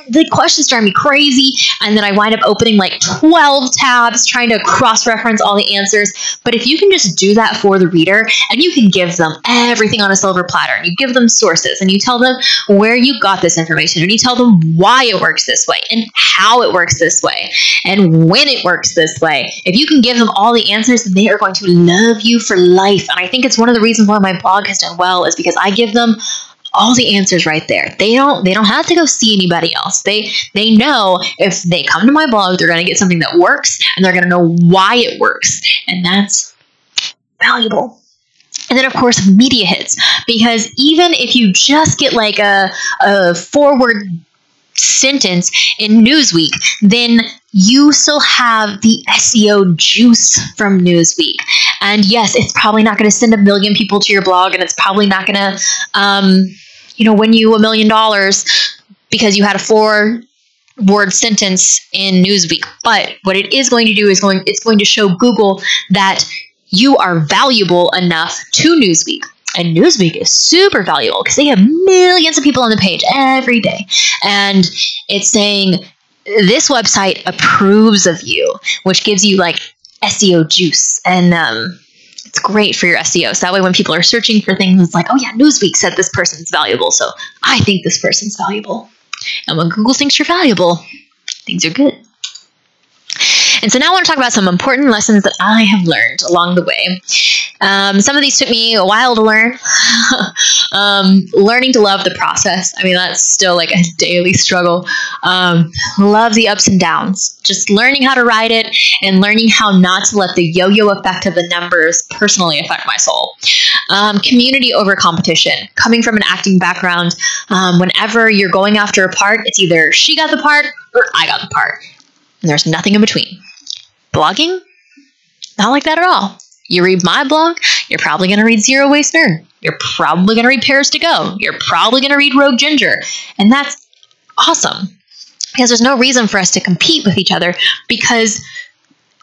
the questions drive me crazy. And then I wind up opening like 12 tabs trying to cross-reference all the answers. But if you can just do that for the reader, and you can give them everything on a silver platter, and you give them sources, and you tell them where you got this information, and you tell them why it works this way, and how it works this way, and when it works this way. If you can give them all the answers, then they are going to love you for life. And I think it's one of the reasons why my blog has done well, is because I give them all the answers right there. They don't have to go see anybody else. They know if they come to my blog, they're going to get something that works, and they're going to know why it works. And that's valuable. And then, of course, media hits. Because even if you just get like a forward sentence in Newsweek, then you still have the SEO juice from Newsweek. And yes, it's probably not going to send 1 million people to your blog, and it's probably not going to, win you $1 million because you had a 4-word sentence in Newsweek. But what it is going to do is it's going to show Google that you are valuable enough to Newsweek. And Newsweek is super valuable because they have millions of people on the page every day. And it's saying this website approves of you, which gives you like SEO juice. And it's great for your SEO. So that way when people are searching for things, it's like, oh yeah, Newsweek said this person's valuable, so I think this person's valuable. And when Google thinks you're valuable, things are good. And so now I want to talk about some important lessons that I have learned along the way. Some of these took me a while to learn. Learning to love the process. I mean, that's still like a daily struggle. Love the ups and downs. Just learning how to write it and learning how not to let the yo-yo effect of the numbers personally affect my soul. Community over competition. Coming from an acting background, whenever you're going after a part, it's either she got the part or I got the part. And there's nothing in between. Blogging? Not like that at all. You read my blog, you're probably going to read Zero Waste Nerd. You're probably going to read Pairs to Go. You're probably going to read Rogue Ginger. And that's awesome. Because there's no reason for us to compete with each other, because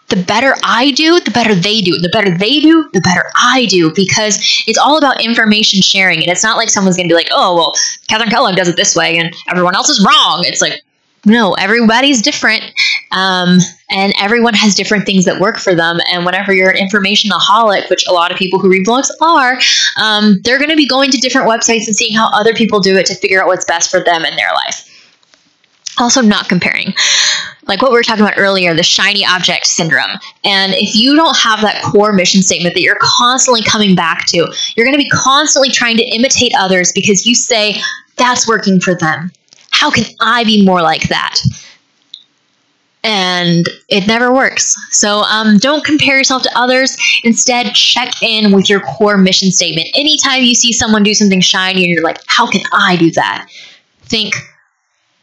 the better I do, the better they do. The better they do, the better I do, because it's all about information sharing. And it's not like someone's going to be like, oh, well, Catherine Kellogg does it this way and everyone else is wrong. It's like, no, everybody's different. And everyone has different things that work for them. And whenever you're an informationaholic, which a lot of people who read blogs are, they're going to be going to different websites and seeing how other people do it to figure out what's best for them in their life. Also, not comparing. Like what we were talking about earlier, the shiny object syndrome. And if you don't have that core mission statement that you're constantly coming back to, you're going to be constantly trying to imitate others because you say, that's working for them. How can I be more like that? And it never works. So don't compare yourself to others. Instead, check in with your core mission statement. Anytime you see someone do something shiny and you're like, how can I do that? Think,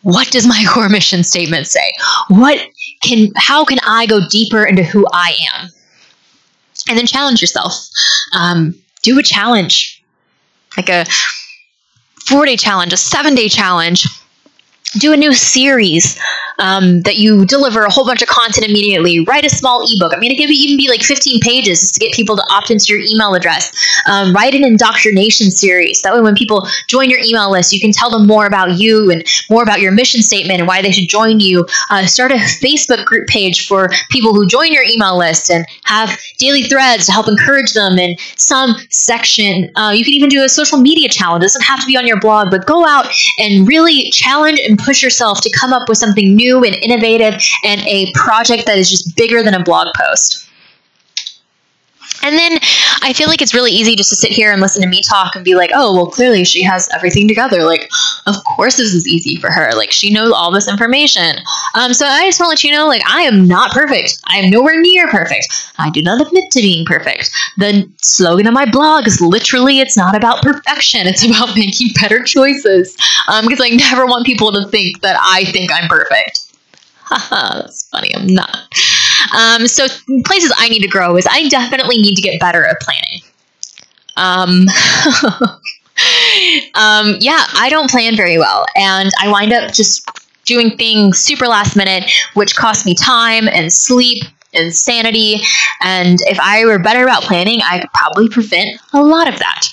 what does my core mission statement say? How can I go deeper into who I am? And then challenge yourself. Do a challenge, like a 4-day challenge, a 7-day challenge. Do a new series that you deliver a whole bunch of content immediately. Write a small ebook. I mean, it could even be like 15 pages just to get people to opt into your email address. Write an indoctrination series. That way when people join your email list, you can tell them more about you and more about your mission statement and why they should join you. Start a Facebook group page for people who join your email list and have daily threads to help encourage them in some section. You can even do a social media challenge. It doesn't have to be on your blog, but go out and really challenge and push yourself to come up with something new and innovative and a project that is just bigger than a blog post. And then I feel like it's really easy just to sit here and listen to me talk and be like, oh, well, clearly she has everything together. Like, of course this is easy for her. Like, she knows all this information. So I just want to let you know, like, I am not perfect. I am nowhere near perfect. I do not admit to being perfect. The slogan of my blog is literally, it's not about perfection. It's about making better choices. Because I never want people to think that I think I'm perfect. Haha, that's funny. I'm not. So places I need to grow is I definitely need to get better at planning. Yeah, I don't plan very well, and I wind up just doing things super last minute, which costs me time and sleep and sanity. And if I were better about planning, I could probably prevent a lot of that.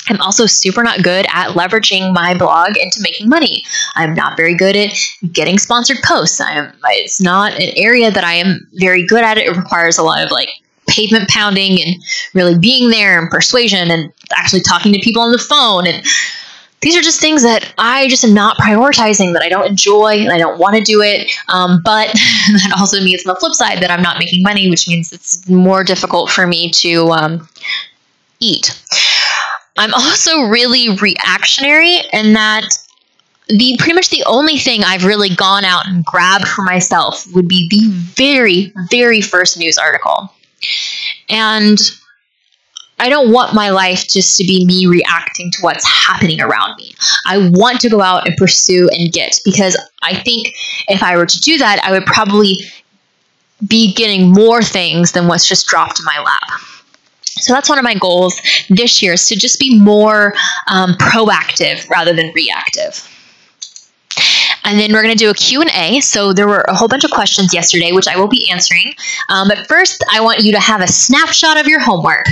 I'm also super not good at leveraging my blog into making money. I'm not very good at getting sponsored posts. It's not an area that I am very good at. It requires a lot of like pavement pounding and really being there and persuasion and actually talking to people on the phone. And these are just things that I just am not prioritizing, that I don't enjoy and I don't want to do it. But that also means on the flip side that I'm not making money, which means it's more difficult for me to eat. I'm also really reactionary in that pretty much the only thing I've really gone out and grabbed for myself would be the very, very first news article. And I don't want my life just to be me reacting to what's happening around me. I want to go out and pursue and get, because I think if I were to do that, I would probably be getting more things than what's just dropped in my lap. So that's one of my goals this year, is to just be more proactive rather than reactive. And then we're going to do a Q&A. So there were a whole bunch of questions yesterday, which I will be answering. But first, I want you to have a snapshot of your homework.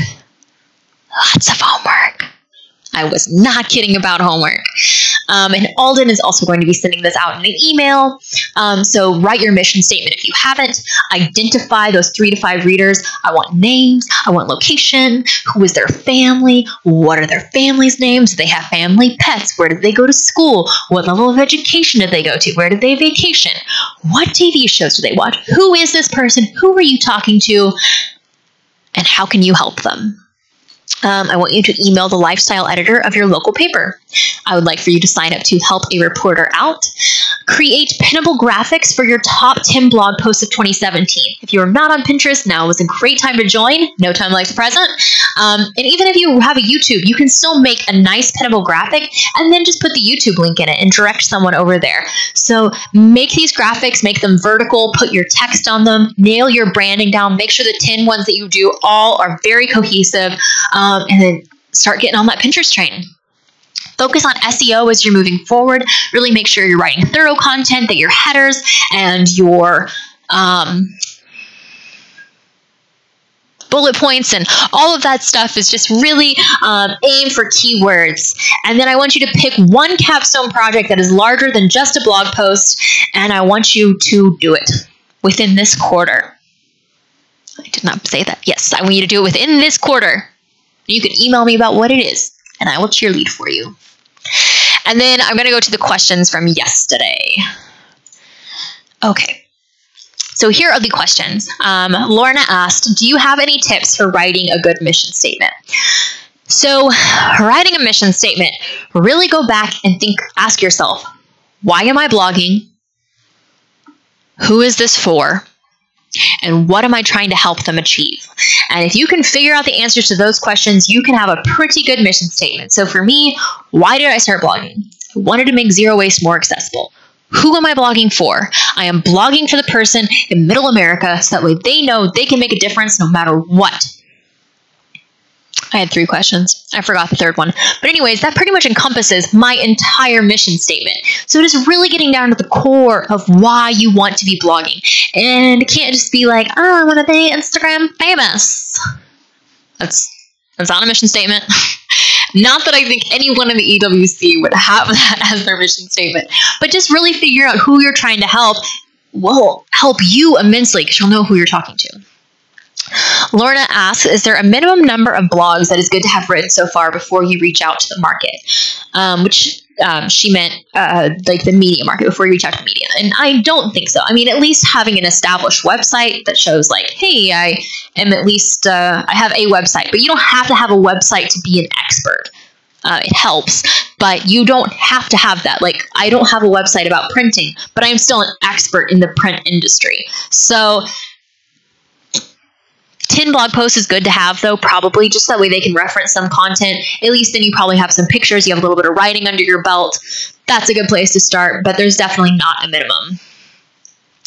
Lots of homework. I was not kidding about homework. And Alden is also going to be sending this out in an email. So write your mission statement if you haven't. Identify those 3 to 5 readers. I want names. I want location. Who is their family? What are their family's names? Do they have family pets? Where did they go to school? What level of education did they go to? Where did they vacation? What TV shows do they watch? Who is this person? Who are you talking to? And how can you help them? I want you to email the lifestyle editor of your local paper. I would like for you to sign up to help a reporter out. Create pinnable graphics for your top 10 blog posts of 2017. If you're not on Pinterest, now is a great time to join. No time like the present. And even if you have a YouTube, you can still make a nice pinnable graphic and then just put the YouTube link in it and direct someone over there. So make these graphics, make them vertical, put your text on them, nail your branding down, make sure the 10 ones that you do all are very cohesive, and then start getting on that Pinterest train. Focus on SEO as you're moving forward. Really make sure you're writing thorough content, that your headers and your bullet points and all of that stuff is just really aim for keywords. And then I want you to pick one capstone project that is larger than just a blog post, and I want you to do it within this quarter. I did not say that. Yes, I want you to do it within this quarter. You can email me about what it is, and I will cheerlead for you. And then I'm going to go to the questions from yesterday. Okay. So here are the questions. Lorna asked, do you have any tips for writing a good mission statement? So writing a mission statement, really go back and ask yourself, why am I blogging? Who is this for? And what am I trying to help them achieve? And if you can figure out the answers to those questions, you can have a pretty good mission statement. So for me, why did I start blogging? I wanted to make zero waste more accessible. Who am I blogging for? I am blogging for the person in Middle America so that way they know they can make a difference no matter what. I had 3 questions. I forgot the third one. But anyways, that pretty much encompasses my entire mission statement. So it is really getting down to the core of why you want to be blogging. And it can't just be like, oh, I want to be Instagram famous. That's not a mission statement. Not that I think anyone in the EWC would have that as their mission statement. But just really figure out who you're trying to help will help you immensely because you'll know who you're talking to. Lorna asks, is there a minimum number of blogs that is good to have written so far before you reach out to the market? Which she meant like the media market, before you reach out to media. And I don't think so. I mean, at least having an established website that shows like, hey, I am at least, I have a website. But you don't have to have a website to be an expert. It helps, but you don't have to have that. Like, I don't have a website about printing, but I'm still an expert in the print industry. So 10 blog posts is good to have, though, probably, just that way they can reference some content. At least then you probably have some pictures. You have a little bit of writing under your belt. That's a good place to start, but there's definitely not a minimum.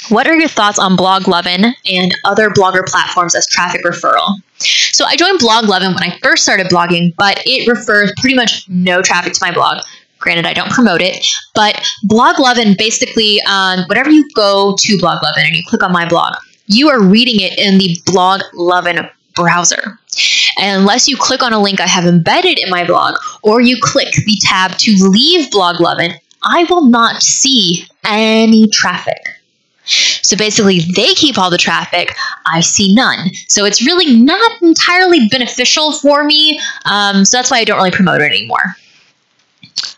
What are your thoughts on Bloglovin and other blogger platforms as traffic referral? So I joined Bloglovin when I first started blogging, but it refers pretty much no traffic to my blog. Granted, I don't promote it, but Bloglovin basically, whenever you go to Bloglovin and you click on my blog, you are reading it in the Bloglovin browser. And unless you click on a link I have embedded in my blog, or you click the tab to leave Bloglovin, I will not see any traffic. So basically, they keep all the traffic, I see none. So it's really not entirely beneficial for me, so that's why I don't really promote it anymore.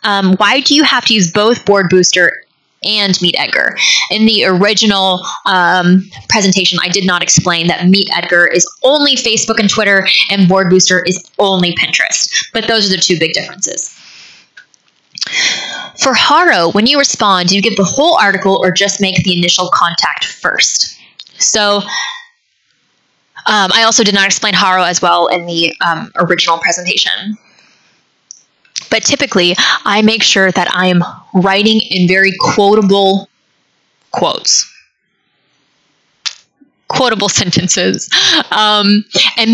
Why do you have to use both Board Booster and Meet Edgar? In the original presentation, I did not explain that Meet Edgar is only Facebook and Twitter, and Board Booster is only Pinterest. But those are the 2 big differences. For HARO, when you respond, do you give the whole article or just make the initial contact first? So I also did not explain HARO as well in the original presentation. But typically, I make sure that I am writing in very quotable quotes. Quotable sentences, and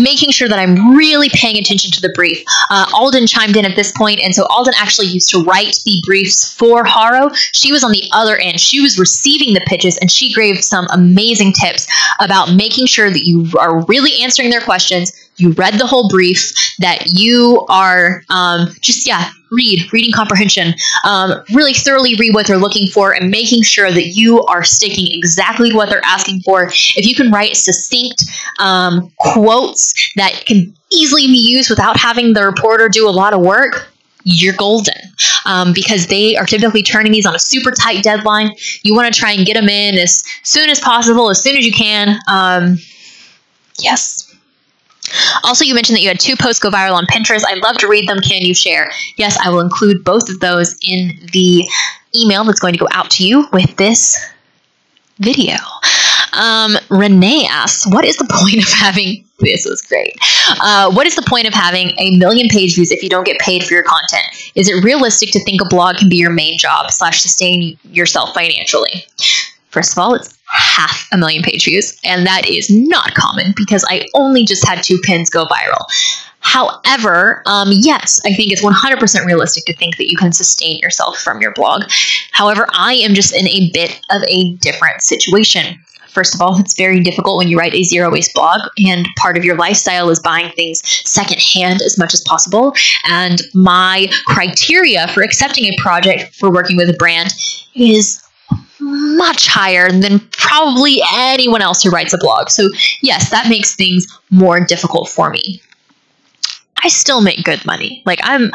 making sure that I'm really paying attention to the brief. Alden chimed in at this point, and so Alden actually used to write the briefs for HARO. She was on the other end. She was receiving the pitches, and she gave some amazing tips about making sure that you are really answering their questions, you read the whole brief, that you are reading comprehension, really thoroughly read what they're looking for, and making sure that you are sticking exactly what they're asking for. If you can write succinct quotes that can easily be used without having the reporter do a lot of work, you're golden, because they are typically turning these on a super tight deadline. You want to try and get them in as soon as possible, as soon as you can. Yes. Also, you mentioned that you had 2 posts go viral on Pinterest. I'd love to read them. Can you share? Yes, I will include both of those in the email that's going to go out to you with this video. Renee asks, what is the point of having, this was great. What is the point of having 1 million page views if you don't get paid for your content? Is it realistic to think a blog can be your main job / sustain yourself financially? First of all, it's 500,000 page views, and that is not common because I only just had 2 pins go viral. However, yes, I think it's 100% realistic to think that you can sustain yourself from your blog. However, I am just in a bit of a different situation. First of all, it's very difficult when you write a zero-waste blog, and part of your lifestyle is buying things secondhand as much as possible. And my criteria for accepting a project for working with a brand is much higher than probably anyone else who writes a blog. So yes, that makes things more difficult for me. I still make good money. Like I'm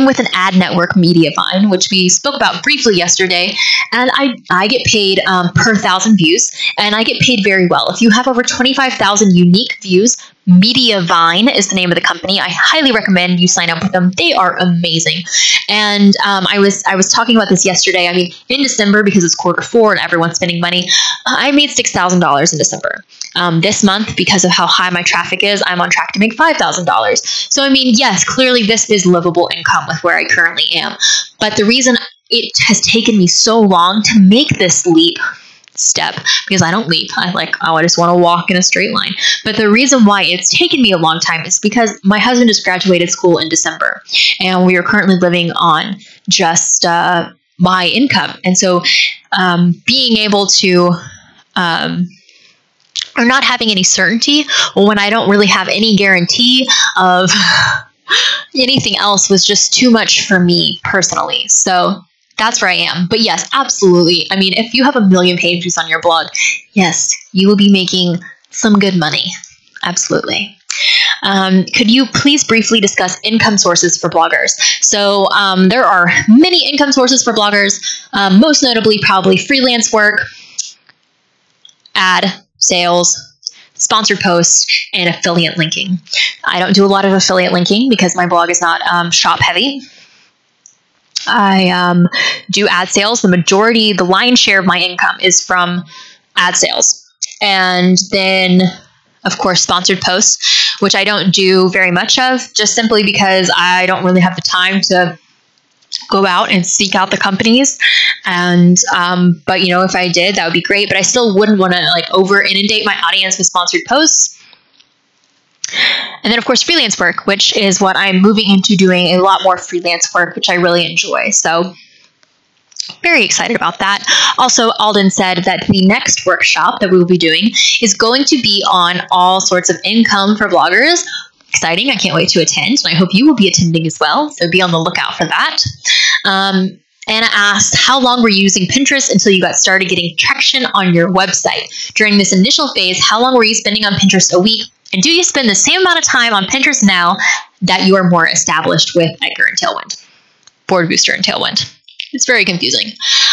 with an ad network, Mediavine, which we spoke about briefly yesterday, and I get paid per 1,000 views, and I get paid very well. If you have over 25,000 unique views, Mediavine is the name of the company. I highly recommend you sign up with them. They are amazing. And I was talking about this yesterday. I mean, in December, because it's Q4 and everyone's spending money, I made $6,000 in December. This month, because of how high my traffic is, I'm on track to make $5,000. So, I mean, yes, clearly this is livable income with where I currently am. But the reason it has taken me so long to make this step, because I don't leap. I just want to walk in a straight line. But the reason why it's taken me a long time is because my husband just graduated school in December, and we are currently living on just my income. And so being able to or not having any certainty, well, when I don't really have any guarantee of anything else, was just too much for me personally. So that's where I am. But yes, absolutely. I mean, if you have 1 million page views on your blog, yes, you will be making some good money. Absolutely. Could you please briefly discuss income sources for bloggers? So there are many income sources for bloggers, most notably probably freelance work, ad sales, sponsored posts, and affiliate linking. I don't do a lot of affiliate linking because my blog is not shop heavy. I do ad sales. The lion's share of my income is from ad sales. And then, of course, sponsored posts, which I don't do very much of, just simply because I don't really have the time to go out and seek out the companies. And, but you know, if I did, that would be great, but I still wouldn't want to over inundate my audience with sponsored posts. And then of course, freelance work, which is what I'm moving into, doing a lot more freelance work, which I really enjoy. So very excited about that. Also, Alden said that the next workshop that we will be doing is going to be on all sorts of income for bloggers. Exciting. I can't wait to attend, and I hope you will be attending as well. So be on the lookout for that. Anna asked, how long were you using Pinterest until you got started getting traction on your website? During this initial phase, how long were you spending on Pinterest a week? And do you spend the same amount of time on Pinterest now that you are more established with Edgar and Tailwind, Board Booster and Tailwind? It's very confusing.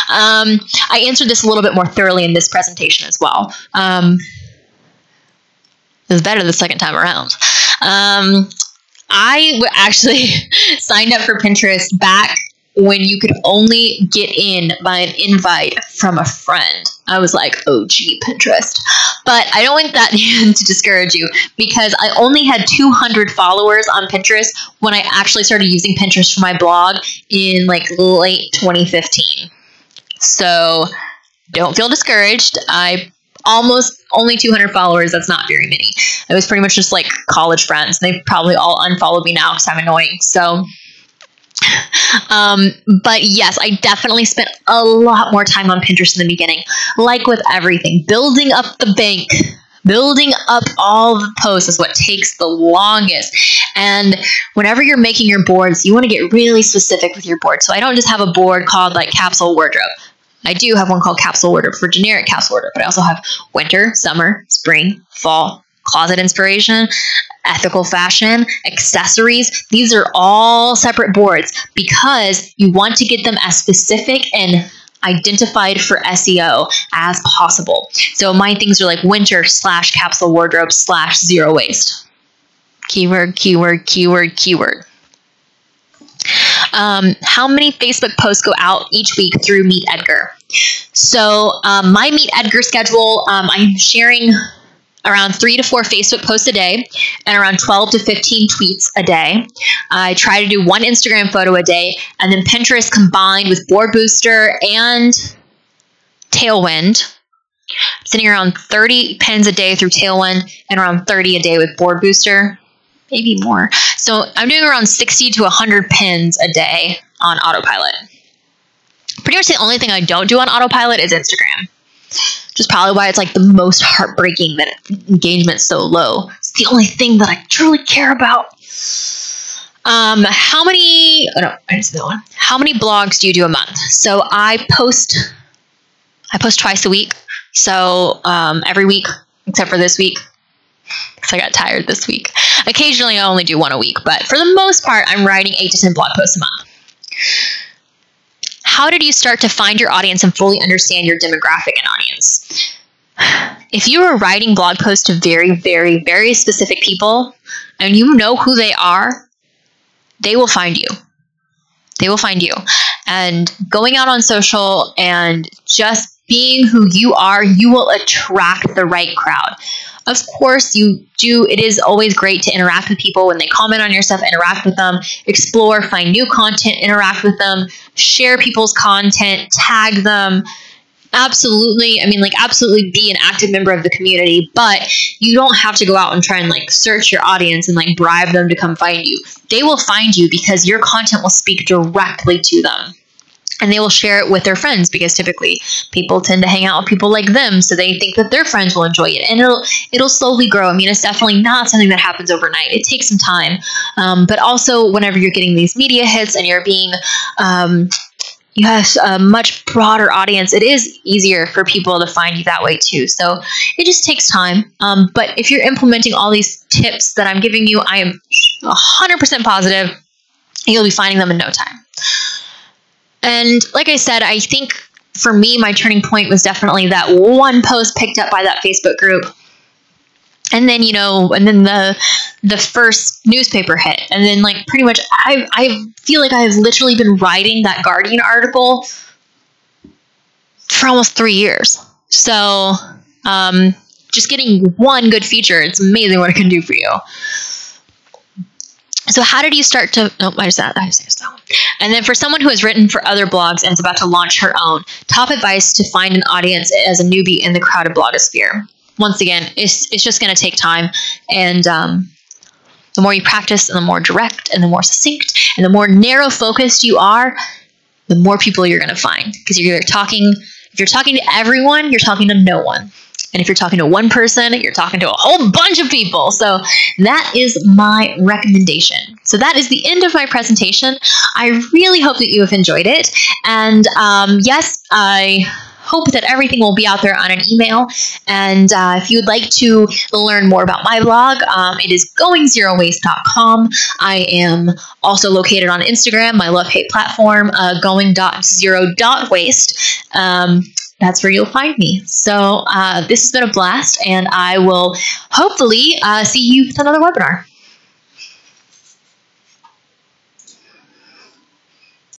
I answered this a little bit more thoroughly in this presentation as well. It was better the second time around. I actually signed up for Pinterest back when you could only get in by an invite from a friend. I was like, oh, gee, Pinterest. But I don't want that to discourage you, because I only had 200 followers on Pinterest when I actually started using Pinterest for my blog in late 2015. So don't feel discouraged. I almost only 200 followers. That's not very many. It was pretty much just college friends. They've probably all unfollowed me now because I'm annoying. So but yes, I definitely spent a lot more time on Pinterest in the beginning. Like with everything, building up the bank, building up all the posts is what takes the longest. And whenever you're making your boards, you want to get really specific with your board. So I don't just have a board called capsule wardrobe. I do have one called capsule wardrobe for generic capsule wardrobe, but I also have winter, summer, spring, fall, closet inspiration, ethical fashion, accessories. These are all separate boards because you want to get them as specific and identified for SEO as possible. So my things are winter / capsule wardrobe / zero waste. Keyword, keyword, keyword, keyword. How many Facebook posts go out each week through Meet Edgar? So my Meet Edgar schedule, I'm sharing around 3 to 4 Facebook posts a day and around 12 to 15 tweets a day. I try to do 1 Instagram photo a day, and then Pinterest combined with Board Booster and Tailwind. I'm sitting around 30 pins a day through Tailwind and around 30 a day with Board Booster, maybe more. So I'm doing around 60 to 100 pins a day on autopilot. Pretty much the only thing I don't do on autopilot is Instagram. Which is probably why it's like the most heartbreaking that engagement's so low. It's the only thing that I truly care about. How many blogs do you do a month? So I post twice a week. So every week, except for this week, because I got tired this week. Occasionally I only do 1 a week, but for the most part, I'm writing 8 to 10 blog posts a month. How did you start to find your audience and fully understand your demographic and audience? If you are writing blog posts to very, very, very specific people and you know who they are, they will find you. They will find you. And going out on social and just being who you are, you will attract the right crowd. Of course, it is always great to interact with people when they comment on your stuff, interact with them, explore, find new content, interact with them, share people's content, tag them. Absolutely. Absolutely be an active member of the community, but you don't have to go out and try and search your audience and bribe them to come find you. They will find you because your content will speak directly to them. And they will share it with their friends because typically people tend to hang out with people like them, so they think that their friends will enjoy it, and it'll slowly grow. It's definitely not something that happens overnight. It takes some time, but also whenever you're getting these media hits and you're being you have a much broader audience, it is easier for people to find you that way too. So it just takes time. But if you're implementing all these tips that I'm giving you, I am 100% positive you'll be finding them in no time. And like I said, I think for me, my turning point was definitely that 1 post picked up by that Facebook group. And then, the first newspaper hit. And then pretty much I feel like I've literally been writing that Guardian article for almost 3 years. So just getting 1 good feature, it's amazing what it can do for you. So how did you start to, And then for someone who has written for other blogs and is about to launch her own, top advice to find an audience as a newbie in the crowded blogosphere. Once again, it's just going to take time. And the more you practice and the more direct and the more succinct and the more narrow focused you are, the more people you're going to find. Because if you're talking to everyone, you're talking to no one. And if you're talking to 1 person, you're talking to a whole bunch of people. So that is my recommendation. So that is the end of my presentation. I really hope that you have enjoyed it. And yes, I hope that everything will be out there on an email. And if you would like to learn more about my blog, it is goingzerowaste.com. I am also located on Instagram, my love-hate platform, going.zero.waste. That's where you'll find me. So this has been a blast, and I will hopefully see you with another webinar.